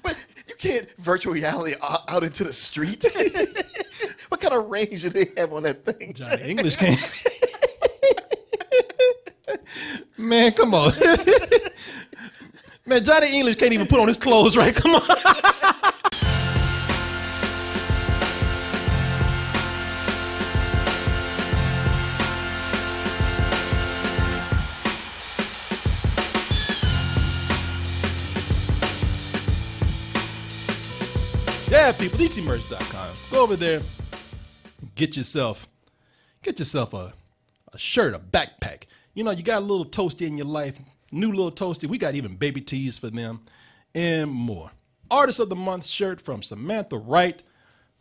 But you can't virtual reality out into the street. What kind of range do they have on that thing? Johnny English can't. Man, come on. Man, Johnny English can't even put on his clothes right. Come on. Yeah, people, DTmerch.com. Go over there, get yourself a shirt, a backpack. You know, you got a little toasty in your life, new little toasty. We got even baby tees for them and more. Artist of the Month shirt from Samantha Wright,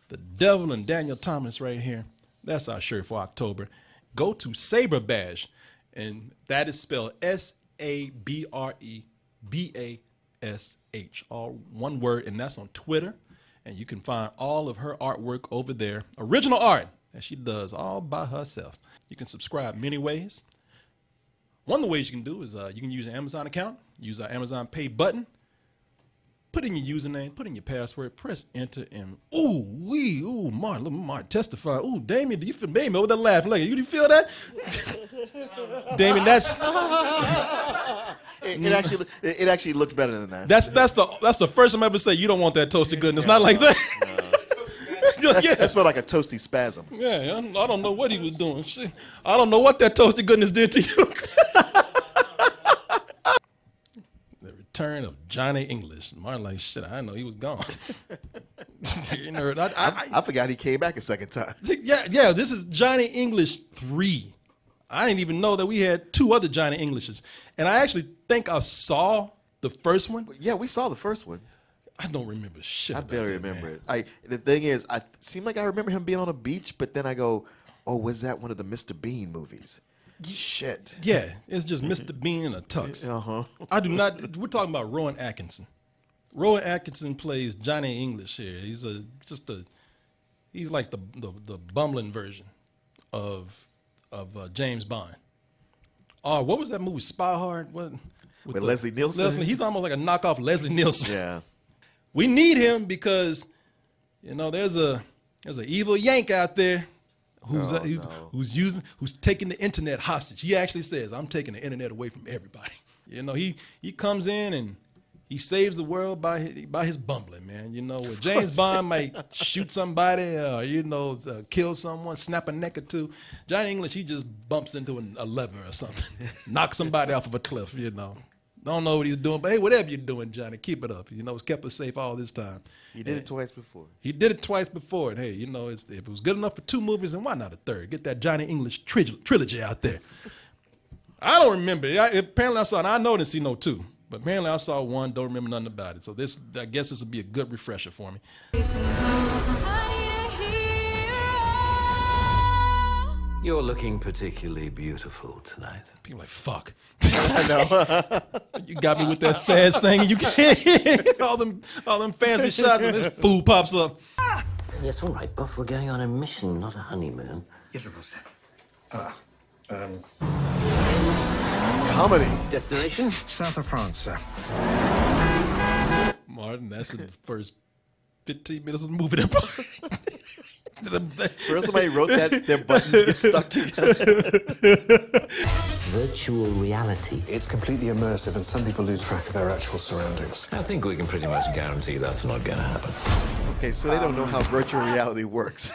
the Devil and Daniel Thomas right here. That's our shirt for October. Go to Sabre Bash, and that is spelled SABREBASH, all one word, and that's on Twitter. And you can find all of her artwork over there. Original art that she does all by herself. You can subscribe many ways. One of the ways you can do is you can use an Amazon account, use our Amazon Pay button, put in your username, put in your password, press enter, and Martin, testify. Ooh, Damien, do you feel, Damien, over there laughing, like, you feel that? Damien, that's... It actually looks better than that. That's the first time I ever say you don't want that toasted goodness. Not like that. Yeah. That smelled like a toasty spasm. Yeah, I don't know what he was doing. Shit. I don't know what that toasted goodness did to you. The return of Johnny English. Martin like, shit, I know he was gone. You know, I forgot he came back a second time. Yeah, this is Johnny English 3. I didn't even know that we had 2 other Johnny Englishes. And I actually think I saw the first one. Yeah, we saw the first one. I don't remember shit. I barely remember it. The thing is, I seem like I remember him being on a beach, but then I go, oh, was that one of the Mr. Bean movies? Shit. Yeah, it's just Mr. Bean in a tux. I do not. We're talking about Rowan Atkinson. Rowan Atkinson plays Johnny English here. He's he's like the bumbling version of James Bond. What was that movie? Spy Hard? What? With Leslie Nielsen? He's almost like a knockoff Leslie Nielsen. Yeah. We need him because, you know, there's an evil Yank out there who's taking the internet hostage. He actually says, "I'm taking the internet away from everybody." You know, he comes in and he saves the world by his bumbling, man. You know, where James Bond might shoot somebody, kill someone, snap a neck or two. Johnny English, he just bumps into a lever or something, knocks somebody off of a cliff. You know. Don't know what he's doing, but hey, whatever you're doing, Johnny, keep it up. You know, it's kept us safe all this time. He did it twice before. He did it twice before, and hey, you know, if it was good enough for 2 movies, then why not a third? Get that Johnny English trilogy out there. I don't remember. Apparently I saw it. I know I didn't see no 2, but apparently I saw 1, don't remember nothing about it. So I guess this will be a good refresher for me. You're looking particularly beautiful tonight. People are like, fuck. I know. You got me with that sad singing. You can't hear all them fancy shots, and this fool pops up. Yes, all right, Buff, we're going on a mission, not a honeymoon. Yes, of course. Comedy. Destination? South of France, sir. Martin, that's in the first 15 minutes of the movie. That part. Where somebody wrote that, their buttons get stuck together. Virtual reality. It's completely immersive, and some people lose track of their actual surroundings. I think we can pretty much guarantee that's not going to happen. Okay, so they don't know how virtual reality works.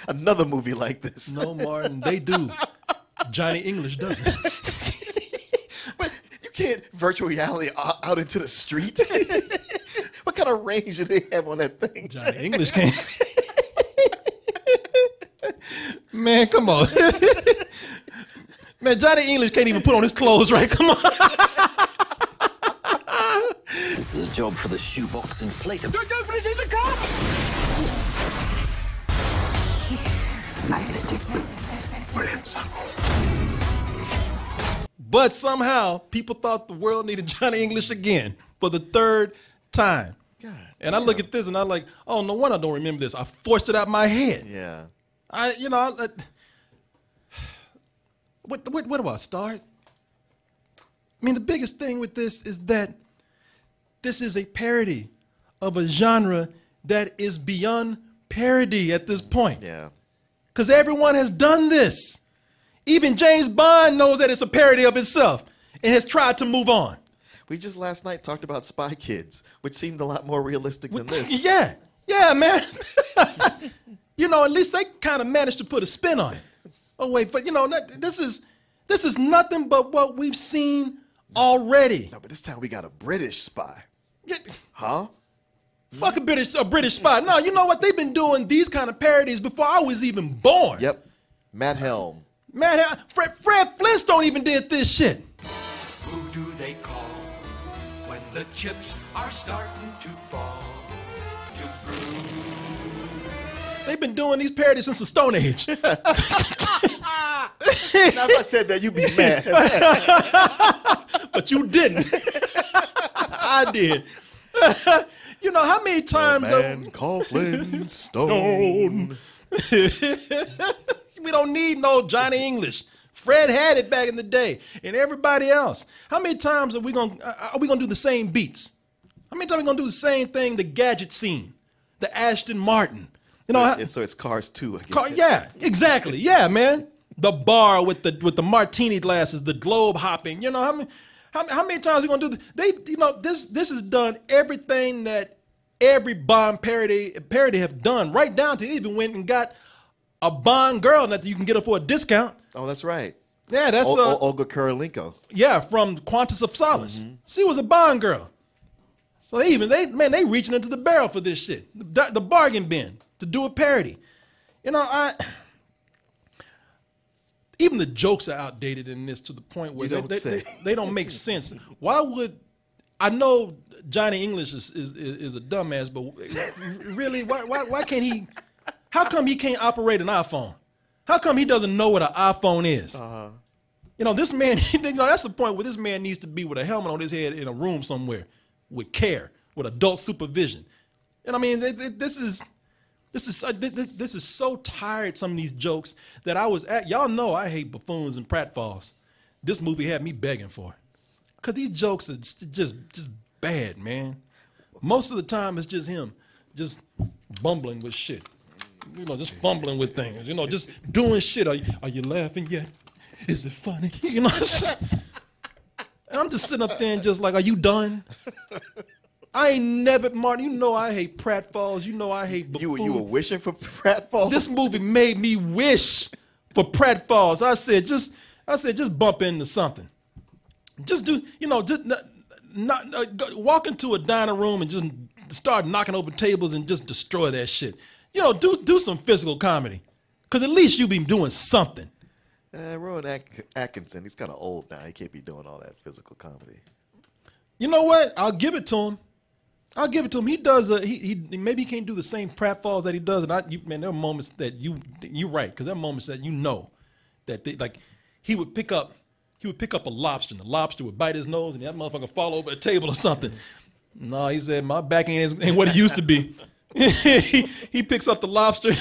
Another movie like this. No, Martin, they do. Johnny English doesn't. But you can't virtual reality out into the street. What kind of range do they have on that thing? Johnny English can't. Man, come on. Man, Johnny English can't even put on his clothes right. Come on. This is a job for the shoebox inflator. Don't open it in the car! Magnetic boots. Brilliant, son. But somehow, people thought the world needed Johnny English again for the 3rd time. God, and I look at this and I'm like, oh, no wonder I don't remember this. I forced it out my head. Yeah. What do I start? I mean, the biggest thing with this is that this is a parody of a genre that is beyond parody at this point. Yeah. Because everyone has done this. Even James Bond knows that it's a parody of itself and has tried to move on. We just last night talked about Spy Kids, which seemed a lot more realistic than this. Yeah. Yeah, man. You know, at least they kind of managed to put a spin on it. Oh, wait, but you know, this is nothing but what we've seen already. No, but this time we got a British spy. Yeah. Huh? Fuck a British spy. No, you know what? They've been doing these kind of parodies before I was even born. Yep. Matt Helm. Fred Flintstone even did this shit. Who do they call when the chips are starting to fall? To Bruce. They've been doing these parodies since the Stone Age. Now, if I said that, you'd be mad. But you didn't. I did. You know how many times man called Flintstone. We don't need no Johnny English. Fred had it back in the day, and everybody else. How many times are we gonna do the same beats? How many times are we gonna do the same thing? The gadget scene, the Ashton Martin. You know, so it's Cars 2 again. Yeah, exactly. Yeah, man. The bar with the martini glasses, the globe hopping. You know how many times are we gonna do this? This has done everything that every Bond parody have done, right down to even went and got a Bond girl that you can get her for a discount. Oh, that's right. Yeah, that's Olga Kurylenko. Yeah, from Quantus of Solace. She was a Bond girl. So they reaching into the barrel for this shit, the bargain bin to do a parody. You know, even the jokes are outdated in this to the point where they don't make sense. Why would I know Johnny English is a dumbass, but really, why can't he? How come he can't operate an iPhone? How come he doesn't know what an iPhone is? You know, this man, you know, that's the point where this man needs to be with a helmet on his head in a room somewhere with care, with adult supervision. And I mean, this is so tired, some of these jokes, that y'all know I hate buffoons and pratfalls. This movie had me begging for it. Because these jokes are just bad, man. Most of the time, it's just him just bumbling with shit. You know, just fumbling with things. You know, just doing shit. Are you laughing yet? Is it funny? You know, and I'm just sitting up there and just like, are you done? I ain't never, Martin, you know I hate pratfalls. You know I hate buffoons. You were wishing for pratfalls? This movie made me wish for pratfalls. I said, just bump into something. Just do, you know, just walk into a dining room and just start knocking over tables and just destroy that shit. You know, do some physical comedy, because at least you be doing something. Rowan Atkinson, he's kind of old now. He can't be doing all that physical comedy. You know what? I'll give it to him. He does. He maybe he can't do the same pratfalls that he does. And man, there are moments that you're right, because there are moments that you know that he would pick up a lobster, and the lobster would bite his nose, and that motherfucker fall over a table or something. No, he said my back ain't what it used to be. He picks up the lobster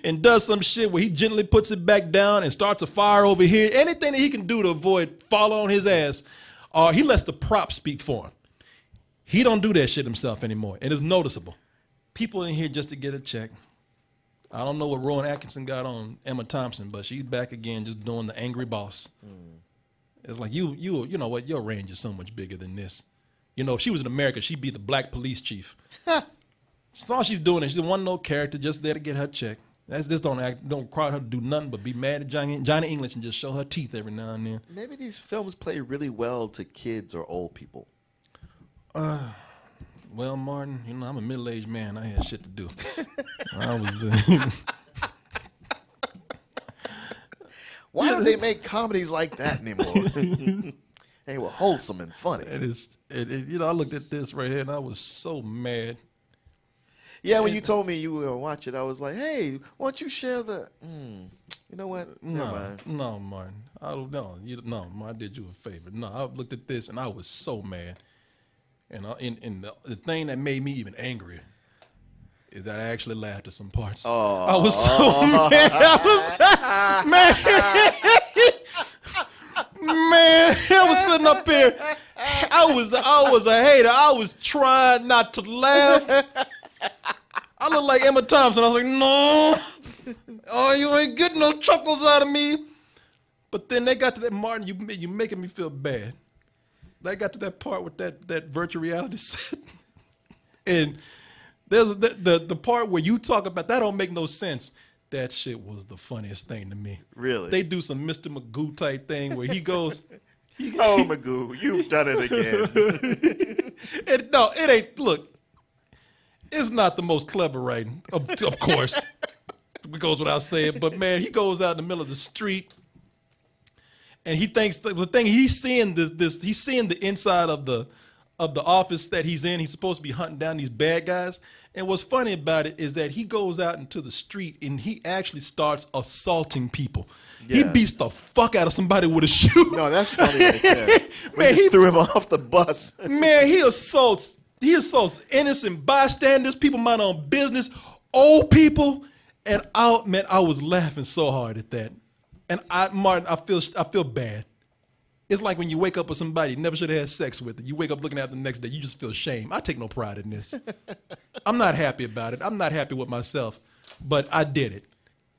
and does some shit where he gently puts it back down and starts a fire over here. Anything that he can do to avoid falling on his ass, he lets the prop speak for him. He don't do that shit himself anymore, and it's noticeable. People in here just to get a check. I don't know what Rowan Atkinson got on Emma Thompson, but she's back again just doing the angry boss. It's like you know what, your range is so much bigger than this. You know, if she was in America, she'd be the black police chief. That's all she's doing. She's one no character, just there to get her check. Don't require her to do nothing but be mad at Johnny English and just show her teeth every now and then. Maybe these films play really well to kids or old people. Well, Martin, you know, I'm a middle-aged man. I had shit to do. Why don't they make comedies like that anymore? They were wholesome and funny. You know, I looked at this right here and I was so mad. Yeah, when you told me you were gonna watch it, I was like, "Hey, why don't you share the?" You know what? Never mind. No, Martin. I did you a favor. No, I looked at this and I was so mad. And the thing that made me even angrier is that I actually laughed at some parts. Oh. I was so mad. Man, I was sitting up here. I was a hater. I was trying not to laugh. I look like Emma Thompson. I was like, no. Oh, you ain't getting no chuckles out of me. But then they got to that, Martin, you making me feel bad. They got to that part with that virtual reality set. And there's the part where you talk about, that don't make no sense. That shit was the funniest thing to me. Really? They do some Mr. Magoo type thing where he goes... Oh, Magoo, you've done it again. No, it ain't. Look, it's not the most clever writing, of course. It goes without saying. But man, he goes out in the middle of the street, and he thinks the thing he's seeing he's seeing the inside of the office that he's in. He's supposed to be hunting down these bad guys. And what's funny about it is that he goes out into the street and he actually starts assaulting people. Yeah. He beats the fuck out of somebody with a shoe. No, that's funny right there. Man, he threw him off the bus. Man, he assaults innocent bystanders, people mind their own business, old people. And I was laughing so hard at that. And Martin, I feel bad. It's like when you wake up with somebody you never should have had sex with, and you wake up looking at them the next day, you just feel shame. I take no pride in this. I'm not happy about it. I'm not happy with myself, but I did it.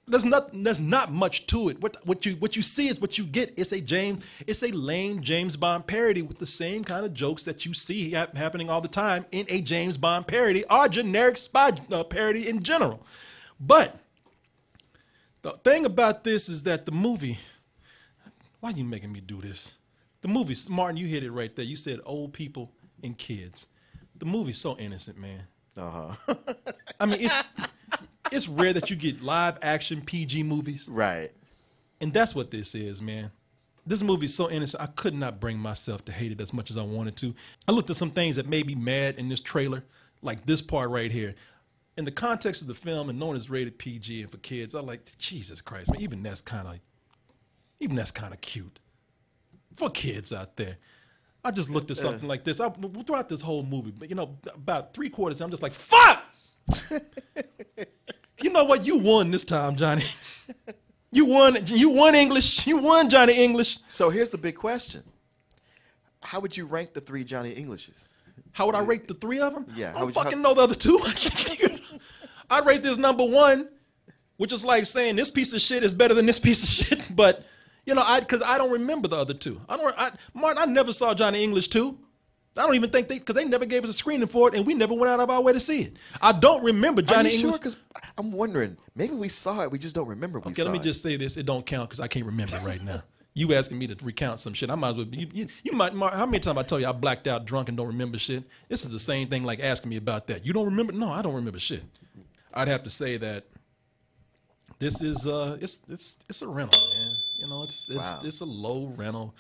There's not much to it. What you see is what you get. It's a lame James Bond parody with the same kind of jokes that you see happening all the time in a James Bond parody or generic spy parody in general. But the thing about this is that the movie, why are you making me do this? The movie, Martin, you hit it right there. You said old people and kids. The movie's so innocent, man. Uh-huh. I mean, it's rare that you get live action PG movies. Right. And that's what this is, man. This movie's so innocent, I could not bring myself to hate it as much as I wanted to. I looked at some things that made me mad in this trailer, like this part right here. In the context of the film and knowing it's rated PG and for kids, I'm like, Jesus Christ, man, even that's kind of cute. For kids out there. I just looked at something like this. Throughout this whole movie, but about 3/4, I'm just like, fuck! You know what? You won this time, Johnny. You won English. You won, Johnny English. So here's the big question. How would you rank the 3 Johnny Englishes? How would I rate the 3 of them? Yeah. I don't fucking know the other 2. I'd rate this number 1, which is like saying this piece of shit is better than this piece of shit, but... because I don't remember the other 2. Martin, I never saw Johnny English 2. I don't even think because they never gave us a screening for it, and we never went out of our way to see it. I don't remember Johnny English. Are you sure? Because I'm wondering, maybe we saw it, we just don't remember we saw it. Okay, let me just say this. It don't count because I can't remember right now. You asking me to recount some shit. I might as well. You might, Mark, how many times I tell you I blacked out drunk and don't remember shit? This is the same thing like asking me about that. You don't remember? No, I don't remember shit. I'd have to say that this is it's a rental, man. It's a low rental.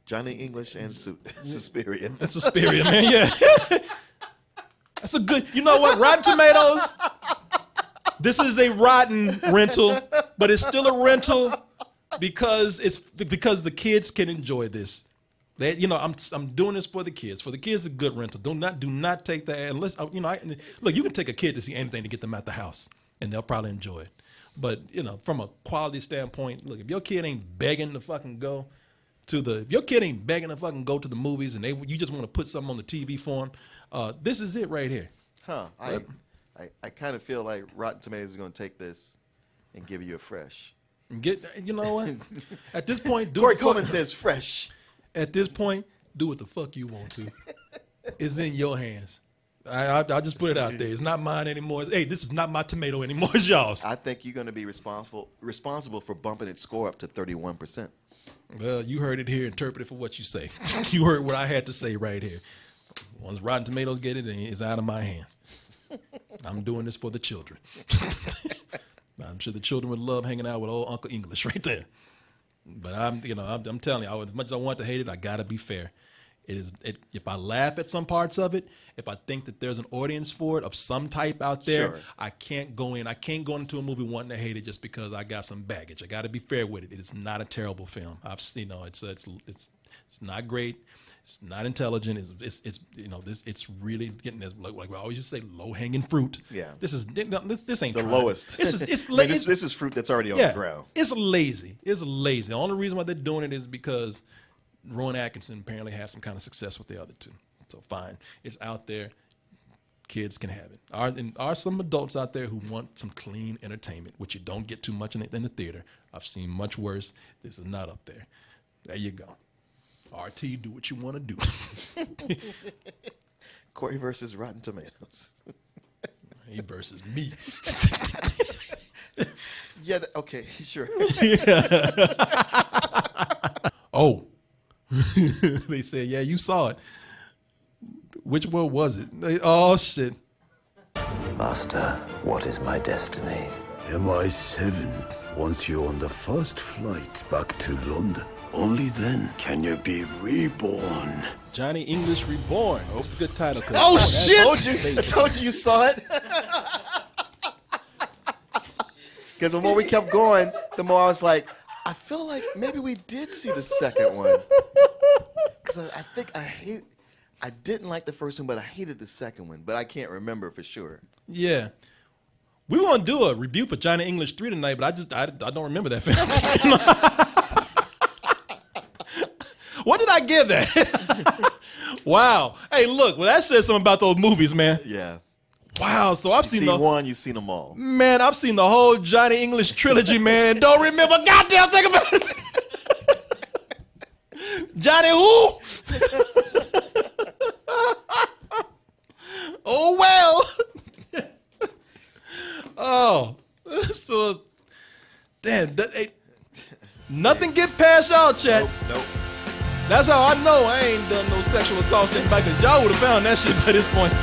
Johnny English and Suspiria. It's Suspiria, man. Yeah, that's a good. You know what? Rotten Tomatoes. This is a rotten rental, but it's still a rental because the kids can enjoy this. I'm doing this for the kids. For the kids, a good rental. Do not take that unless look. You can take a kid to see anything to get them out the house, and they'll probably enjoy it. But from a quality standpoint, look, if your kid ain't begging to fucking go to the movies, and you just want to put something on the TV for them, this is it right here. Huh? I kind of feel like Rotten Tomatoes is going to take this and give you a fresh. You know what? At this point, Corey Coleman says fresh. At this point, do what the fuck you want to. It's in your hands. I'll just put it out there. It's not mine anymore. Hey, this is not my tomato anymore. It's y'all's. I think you're going to be responsible for bumping its score up to 31%. Well, you heard it here. Interpret it for what you say. You heard what I had to say right here. Once Rotten Tomatoes get it, it's out of my hand. I'm doing this for the children. I'm sure the children would love hanging out with old Uncle English right there. But I'm telling you, as much as I want to hate it, I gotta be fair. If I laugh at some parts of it, if I think that there's an audience for it of some type out there, sure. I can't go into a movie wanting to hate it just because I got some baggage. I got to be fair with it. It is not a terrible film. It's not great. It's not intelligent. It's really getting like we always just say, low hanging fruit. Yeah. This ain't the lowest. This is fruit that's already on the ground. It's lazy. It's lazy. The only reason why they're doing it is because Rowan Atkinson apparently had some kind of success with the other two. So fine, it's out there. Kids can have it. Are some adults out there who want some clean entertainment, which you don't get too much in the theater. I've seen much worse. This is not up there. There you go. RT, do what you want to do. Corey versus Rotten Tomatoes. He versus me. Yeah, okay, sure. Oh. They said, yeah, you saw it. Which one was it? Oh, shit. Master, what is my destiny? MI7 wants you on the first flight back to London. Only then can you be reborn. Johnny English Reborn. Oh, good title. Oh, shit! I told you saw it. Because the more we kept going, the more I was like, I feel like maybe we did see the second one. Because I think I didn't like the first one, but I hated the second one. But I can't remember for sure. Yeah. We were going to do a review for Johnny English 3 tonight, but I don't remember that film. What did I give that? Wow. Hey, look, well, that says something about those movies, man. Yeah. Wow. So I've seen one, you've seen them all. Man, I've seen the whole Johnny English trilogy, man. Don't remember a goddamn thing about it. Johnny who? Oh, well. Oh. So, damn. Nothing get past y'all, chat. Nope. That's how I know I ain't done no sexual assault shit back then. Y'all would have found that shit by this point.